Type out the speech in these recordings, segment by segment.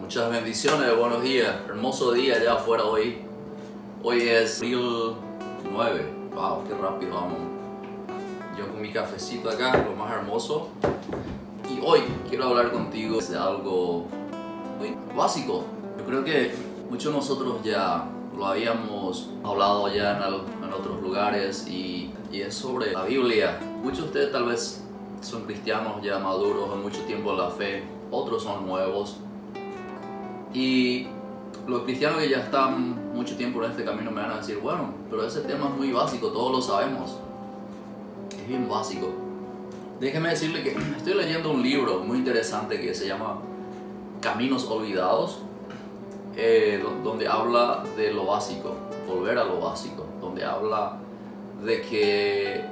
Muchas bendiciones, buenos días, hermoso día allá afuera hoy. Hoy es abril 9, wow, qué rápido vamos. Yo con mi cafecito acá, lo más hermoso. Y hoy quiero hablar contigo de algo muy básico. Yo creo que muchos de nosotros ya lo habíamos hablado ya en otros lugares y es sobre la Biblia. Muchos de ustedes tal vez son cristianos ya maduros, en mucho tiempo en la fe, otros son nuevos. Y los cristianos que ya están mucho tiempo en este camino me van a decir, bueno, pero ese tema es muy básico, todos lo sabemos. Es bien básico. Déjeme decirle que estoy leyendo un libro muy interesante que se llama Caminos Olvidados, donde habla de lo básico, volver a lo básico, donde habla de que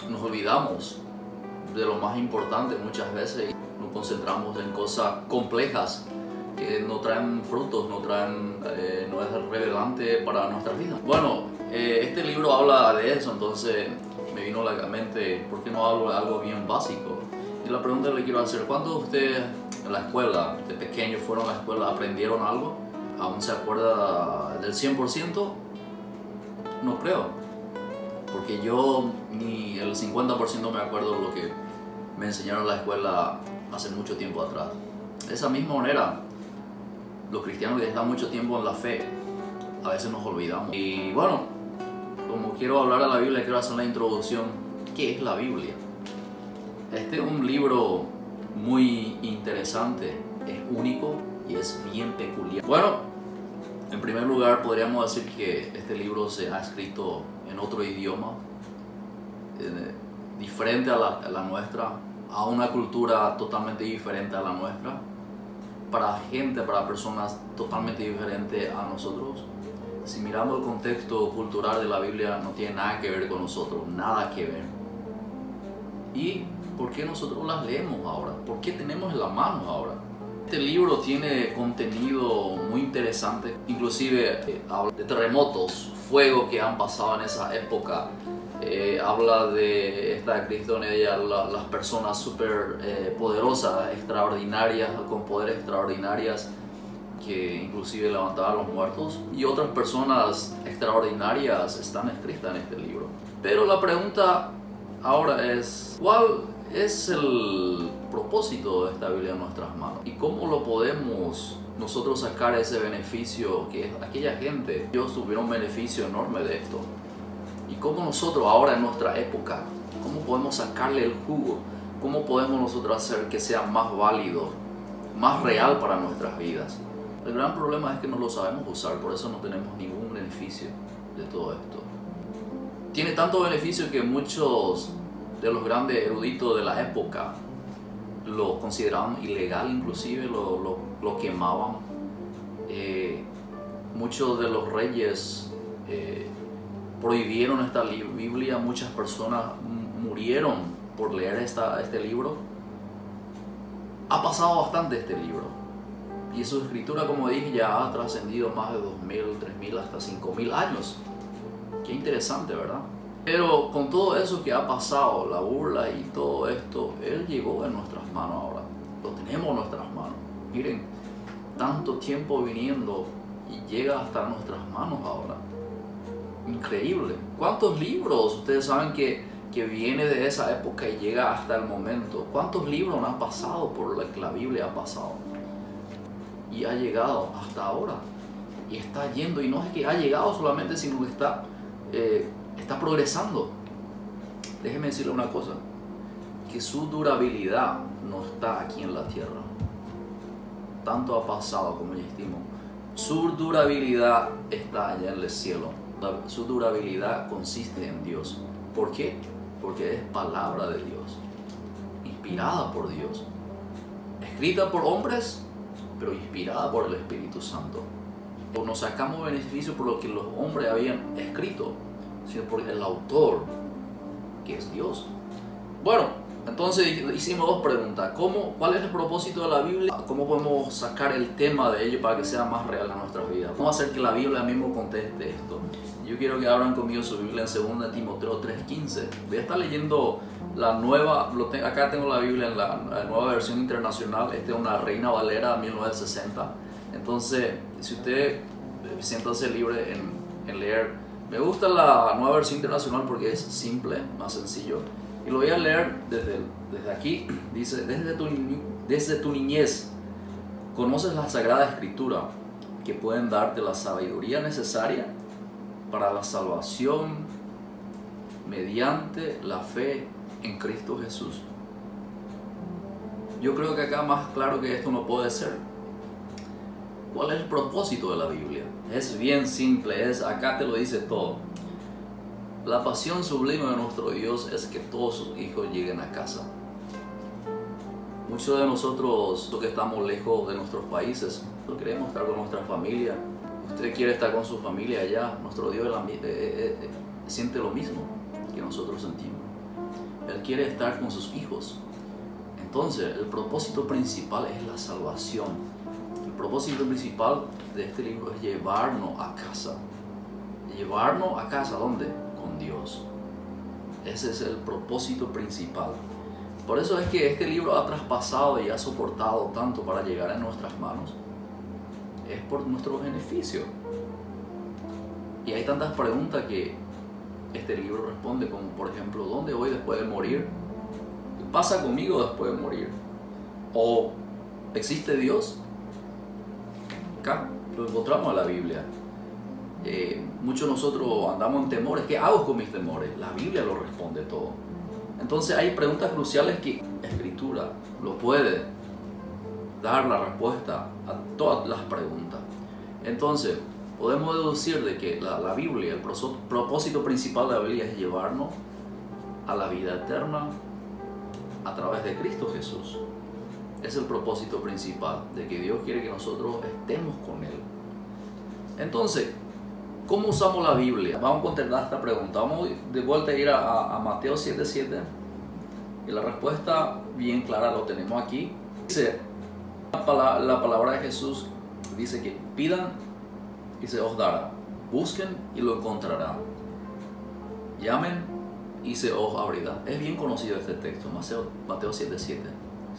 nos olvidamos de lo más importante muchas veces y nos concentramos en cosas complejas que no traen frutos, no es relevante para nuestras vidas. Bueno, este libro habla de eso, entonces me vino a la mente, ¿por qué no hablo de algo bien básico? Y la pregunta que le quiero hacer, ¿cuántos de ustedes en la escuela, de pequeños fueron a la escuela, aprendieron algo? ¿Aún se acuerda del 100%? No creo, porque yo ni el 50% me acuerdo de lo que me enseñaron en la escuela hace mucho tiempo atrás. De esa misma manera, los cristianos que están mucho tiempo en la fe, a veces nos olvidamos. Y bueno, como quiero hablar de la Biblia, quiero hacer una introducción. ¿Qué es la Biblia? Este es un libro muy interesante, es único y es bien peculiar. Bueno, en primer lugar podríamos decir que este libro se ha escrito en otro idioma, diferente a la nuestra, a una cultura totalmente diferente a la nuestra, para personas totalmente diferentes a nosotros. Si miramos el contexto cultural de la Biblia, no tiene nada que ver con nosotros, nada que ver. ¿Y por qué nosotros las leemos ahora? ¿Por qué tenemos en la mano ahora? Este libro tiene contenido muy interesante, inclusive habla de terremotos, fuego que han pasado en esa época. Habla de esta Cristo en ella, las personas súper poderosas, extraordinarias, con poderes extraordinarios, que inclusive levantaban a los muertos, y otras personas extraordinarias están escritas en este libro. Pero la pregunta ahora es, ¿cuál es el propósito de esta Biblia en nuestras manos? ¿Y cómo lo podemos nosotros sacar ese beneficio que aquella gente, Dios tuviera un beneficio enorme de esto? ¿Y cómo nosotros ahora en nuestra época, cómo podemos sacarle el jugo? ¿Cómo podemos nosotros hacer que sea más válido, más real para nuestras vidas? El gran problema es que no lo sabemos usar, por eso no tenemos ningún beneficio de todo esto. Tiene tanto beneficio que muchos de los grandes eruditos de la época lo consideraban ilegal, inclusive lo quemaban. Muchos de los reyes prohibieron esta Biblia, muchas personas murieron por leer este libro. Ha pasado bastante este libro y su escritura, como dije, ya ha trascendido más de 2000, 3000, hasta 5000 años. Qué interesante, ¿verdad? Pero con todo eso que ha pasado, la burla y todo esto, Él llegó en nuestras manos ahora. Lo tenemos en nuestras manos. Miren, tanto tiempo viniendo y llega hasta nuestras manos ahora. Increíble. ¿Cuántos libros ustedes saben que viene de esa época y llega hasta el momento? ¿Cuántos libros han pasado por lo que la Biblia ha pasado? Y ha llegado hasta ahora. Y está yendo. Y no es que ha llegado solamente, sino que está progresando. Déjeme decirle una cosa. Que su durabilidad no está aquí en la tierra. Tanto ha pasado como ya estimo. Su durabilidad está allá en el cielo. Su durabilidad consiste en Dios. ¿Por qué? Porque es palabra de Dios, inspirada por Dios, escrita por hombres, pero inspirada por el Espíritu Santo. No sacamos beneficio por lo que los hombres habían escrito, sino por el autor, que es Dios. Bueno, entonces hicimos dos preguntas. ¿Cuál es el propósito de la Biblia? ¿Cómo podemos sacar el tema de ello para que sea más real en nuestras vidas? ¿Cómo hacer que la Biblia mismo conteste esto? Yo quiero que abran conmigo su Biblia en 2 Timoteo 3:15. Voy a estar leyendo la nueva, acá tengo la Biblia en la nueva versión internacional. Esta es una Reina Valera 1960. Entonces, si usted siéntase libre en leer. Me gusta la nueva versión internacional porque es simple, más sencillo. Y lo voy a leer desde aquí. Dice, desde tu niñez conoces la Sagrada Escritura, que pueden darte la sabiduría necesaria para la salvación mediante la fe en Cristo Jesús. Yo creo que acá más claro que esto no puede ser. ¿Cuál es el propósito de la Biblia? Es bien simple, acá te lo dice todo. La pasión sublime de nuestro Dios es que todos sus hijos lleguen a casa. Muchos de nosotros, los que estamos lejos de nuestros países, no queremos estar con nuestra familia. Usted quiere estar con su familia allá. Nuestro Dios siente lo mismo que nosotros sentimos. Él quiere estar con sus hijos. Entonces, el propósito principal es la salvación. El propósito principal de este libro es llevarnos a casa. ¿Llevarnos a casa dónde? Con Dios. Ese es el propósito principal. Por eso es que este libro ha traspasado y ha soportado tanto para llegar a nuestras manos. Es por nuestro beneficio. Y hay tantas preguntas que este libro responde, como por ejemplo, ¿dónde voy después de morir? ¿Qué pasa conmigo después de morir? ¿O existe Dios? Acá lo encontramos en la Biblia. Muchos de nosotros andamos en temores. ¿Qué hago con mis temores? La Biblia lo responde todo. Entonces hay preguntas cruciales que la Escritura lo puede dar la respuesta a todas las preguntas. Entonces podemos deducir de que la Biblia, el propósito principal de la Biblia es llevarnos a la vida eterna a través de Cristo Jesús. Es el propósito principal, de que Dios quiere que nosotros estemos con Él. Entonces, ¿cómo usamos la Biblia? Vamos a contestar esta pregunta. Vamos de vuelta a ir a Mateo 7:7. Y la respuesta bien clara lo tenemos aquí. Dice, la palabra de Jesús dice que pidan y se os dará. Busquen y lo encontrarán. Llamen y se os abrirá. Es bien conocido este texto, Mateo 7:7.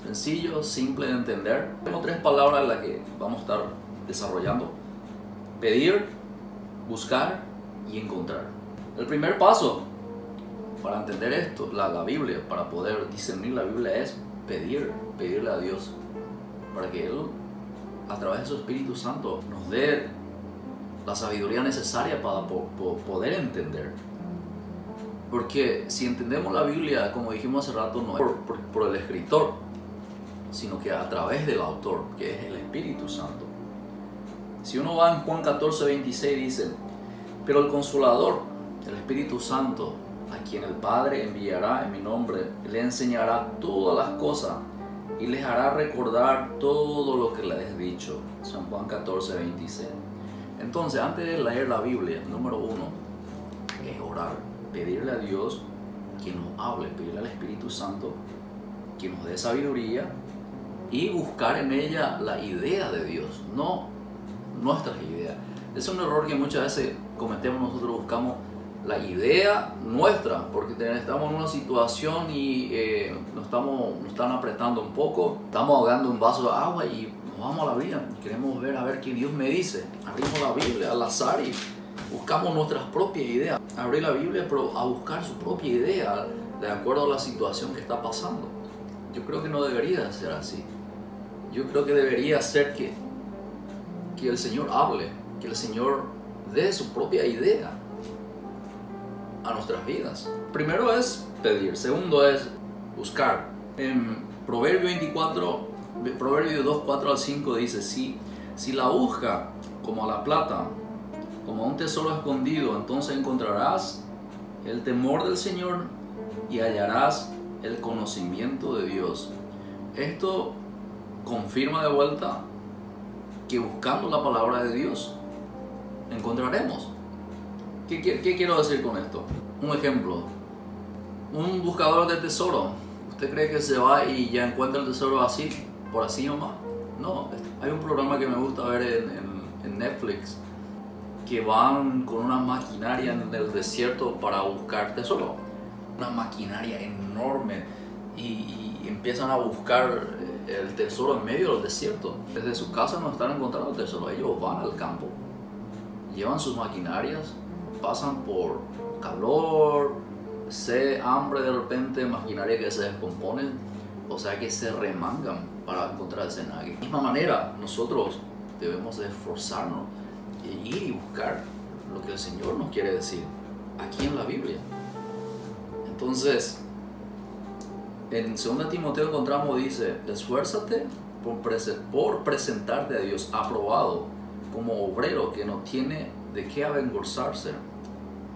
Sencillo, simple de entender. Tengo tres palabras en las que vamos a estar desarrollando: pedir, buscar y encontrar. El primer paso para entender esto, la Biblia, para poder discernir la Biblia, es pedirle a Dios para que Él, a través de su Espíritu Santo, nos dé la sabiduría necesaria para poder entender. Porque si entendemos la Biblia, como dijimos hace rato, no es por el escritor, sino que a través del autor, que es el Espíritu Santo. Si uno va en Juan 14:26, dice: pero el Consolador, el Espíritu Santo, a quien el Padre enviará en mi nombre, le enseñará todas las cosas y les hará recordar todo lo que les he dicho. San Juan 14:26. Entonces, antes de leer la Biblia, número uno es orar, pedirle a Dios que nos hable, pedirle al Espíritu Santo que nos dé sabiduría y buscar en ella la idea de Dios, no nuestras ideas. Es un error que muchas veces cometemos. Nosotros buscamos la idea nuestra porque estamos en una situación y nos están apretando un poco, estamos ahogando un vaso de agua y nos vamos a la Biblia y queremos ver a ver qué Dios me dice. Abrimos la Biblia al azar y buscamos nuestras propias ideas. Abrir la Biblia pero a buscar su propia idea de acuerdo a la situación que está pasando. Yo creo que no debería ser así. Yo creo que debería ser que el Señor hable, que el Señor dé su propia idea a nuestras vidas. Primero es pedir, segundo es buscar. En Proverbio 2:4-5 dice: si la busca como a la plata, como a un tesoro escondido, entonces encontrarás el temor del Señor y hallarás el conocimiento de Dios. Esto confirma de vuelta que buscando la palabra de Dios encontraremos. ¿Qué quiero decir con esto? Un ejemplo: un buscador de tesoro. ¿Usted cree que se va y ya encuentra el tesoro así, por así nomás? No, hay un programa que me gusta ver en Netflix, que van con una maquinaria en el desierto para buscar tesoro. una maquinaria enorme y empiezan a buscar el tesoro en medio del desierto. Desde su casa no están encontrando el tesoro, ellos van al campo, llevan sus maquinarias, pasan por calor, sed, hambre de repente, maquinaria que se descomponen, o sea que se remangan para encontrar ese nugget. De la misma manera, nosotros debemos de esforzarnos e ir y buscar lo que el Señor nos quiere decir aquí en la Biblia. Entonces, en 2 Timoteo encontramos, dice, esfuérzate por presentarte a Dios aprobado como obrero que no tiene de qué avergonzarse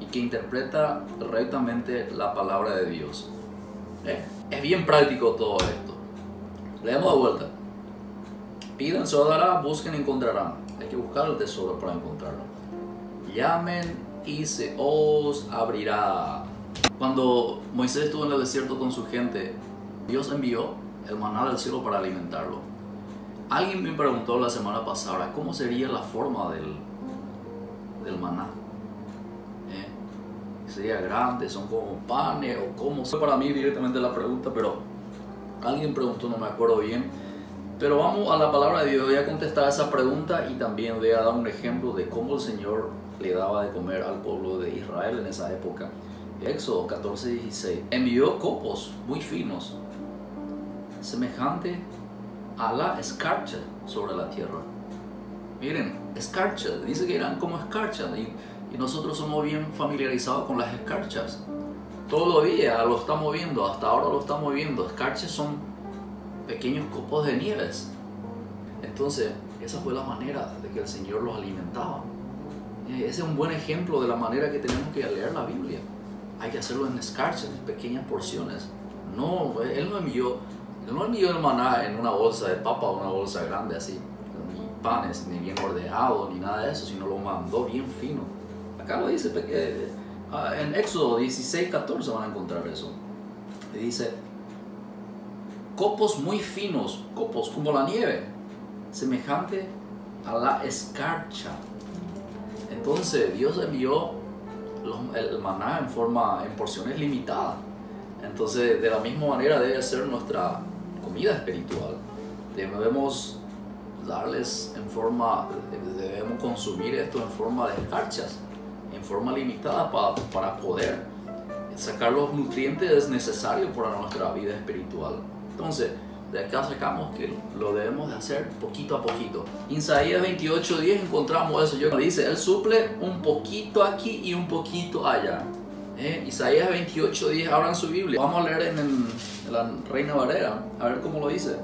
y que interpreta rectamente la palabra de Dios. Es bien práctico todo esto. Leemos de vuelta. Pidan, se os dará, busquen, encontrarán. Hay que buscar el tesoro para encontrarlo. Llamen y se os abrirá. Cuando Moisés estuvo en el desierto con su gente, Dios envió el maná del cielo para alimentarlo. Alguien me preguntó la semana pasada cómo sería la forma del maná. ¿Sería grande? ¿Son como panes? ¿O cómo? Fue para mí directamente la pregunta, pero alguien preguntó, no me acuerdo bien. Pero vamos a la palabra de Dios. Voy a contestar esa pregunta y también voy a dar un ejemplo de cómo el Señor le daba de comer al pueblo de Israel en esa época. Éxodo 14:16. Envió copos muy finos, semejante a la escarcha sobre la tierra. Miren, escarcha, dice que eran como escarchas y nosotros somos bien familiarizados con las escarchas. Todos los días lo estamos viendo, hasta ahora lo estamos viendo. Escarchas son pequeños copos de nieves. Entonces, esa fue la manera de que el Señor los alimentaba. Ese es un buen ejemplo de la manera que tenemos que leer la Biblia. Hay que hacerlo en escarchas, en pequeñas porciones. No, Él no envió el maná en una bolsa de papa o una bolsa grande así, ni panes, ni bien ordeado, ni nada de eso, sino lo mandó bien fino. Acá lo dice, en Éxodo 16:14 van a encontrar eso. Y dice, copos muy finos, copos como la nieve, semejante a la escarcha. Entonces Dios envió el maná en porciones limitadas. Entonces, de la misma manera debe ser nuestra comida espiritual. Debemos debemos consumir esto en forma de escarchas, en forma limitada para poder sacar los nutrientes necesarios para nuestra vida espiritual. Entonces, de acá sacamos que lo debemos de hacer poquito a poquito. Isaías 28:10 encontramos eso. Dice, Él suple un poquito aquí y un poquito allá. Isaías 28:10, abran su Biblia. Vamos a leer en la Reina Valera, a ver cómo lo dice.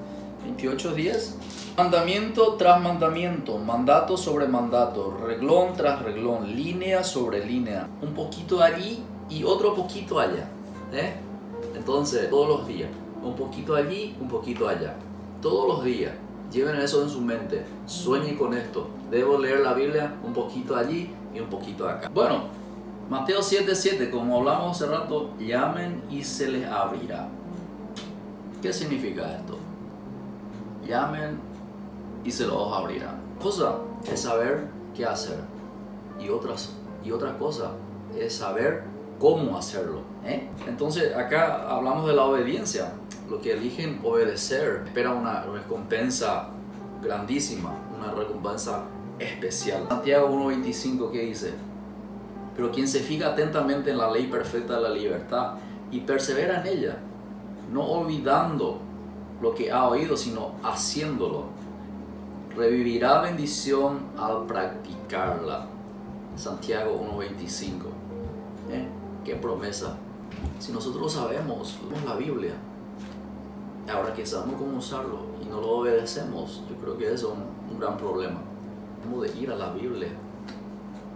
28:10. Mandamiento tras mandamiento, mandato sobre mandato, reglón tras reglón, línea sobre línea. Un poquito allí y otro poquito allá. Entonces, todos los días. Un poquito allí, un poquito allá. Todos los días. Lleven eso en su mente. Sueñen con esto. Debo leer la Biblia un poquito allí y un poquito acá. Bueno, Mateo 7:7, como hablamos hace rato, llamen y se les abrirá. ¿Qué significa esto? Llamen y se los abrirá. Cosa es saber qué hacer. Y otra cosa es saber cómo hacerlo. Entonces acá hablamos de la obediencia. Los que eligen obedecer esperan una recompensa grandísima, una recompensa especial. Santiago 1:25, ¿qué dice? Pero quien se fija atentamente en la ley perfecta de la libertad y persevera en ella, no olvidando lo que ha oído, sino haciéndolo, revivirá bendición al practicarla. Santiago 1:25. Qué promesa. Si nosotros sabemos la Biblia, ahora que sabemos cómo usarlo y no lo obedecemos, yo creo que eso es un gran problema. Tenemos de ir a la Biblia,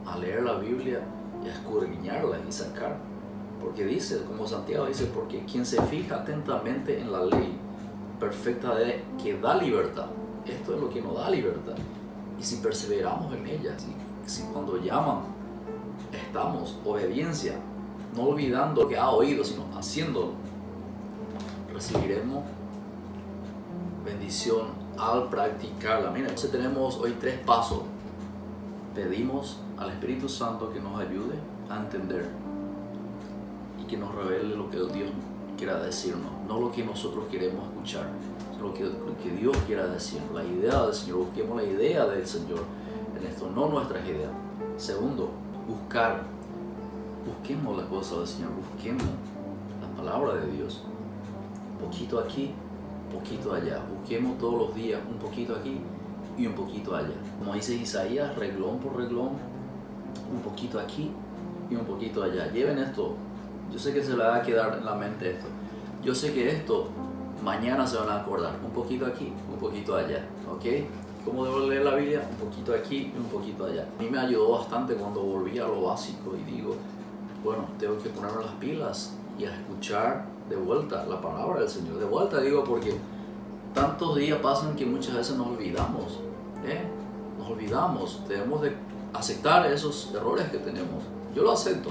a leer la Biblia y a escudriñarla y sacar. Porque dice, como Santiago dice, porque quien se fija atentamente en la ley perfecta que da libertad, esto es lo que nos da libertad. Y si perseveramos en ella, si cuando llaman estamos, obediencia, no olvidando lo que ha oído, sino haciéndolo, recibiremos bendición al practicarla. Miren, entonces tenemos hoy 3 pasos. Pedimos al Espíritu Santo que nos ayude a entender que nos revele lo que Dios quiera decirnos, no lo que nosotros queremos escuchar, sino lo que Dios quiera decir, la idea del Señor. Busquemos la idea del Señor en esto, no nuestras ideas. Segundo, busquemos la cosa del Señor, busquemos la palabra de Dios, un poquito aquí, un poquito allá. Busquemos todos los días un poquito aquí y un poquito allá. Como dice Isaías, reglón por reglón, un poquito aquí y un poquito allá. Lleven esto. Yo sé que se le va a quedar en la mente esto. Yo sé que esto mañana se van a acordar. Un poquito aquí, un poquito allá. ¿Ok? ¿Cómo debo leer la Biblia? Un poquito aquí y un poquito allá. A mí me ayudó bastante cuando volví a lo básico y digo, bueno, tengo que ponerme las pilas y a escuchar de vuelta la palabra del Señor. De vuelta digo porque tantos días pasan que muchas veces nos olvidamos. Nos olvidamos. Debemos de aceptar esos errores que tenemos. Yo lo acepto.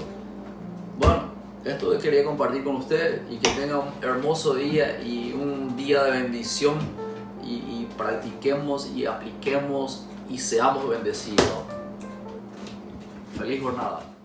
Bueno, esto quería compartir con ustedes y que tengan un hermoso día y un día de bendición y practiquemos y apliquemos y seamos bendecidos. Feliz jornada.